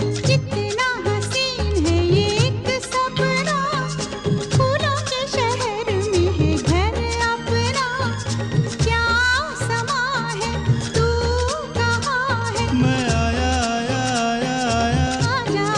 कितना हसीन है ये एक सपना, फूलों के शहर में है घर अपना। क्या समा है, तू कहाँ है? मैं आया आया आया आया। आजा।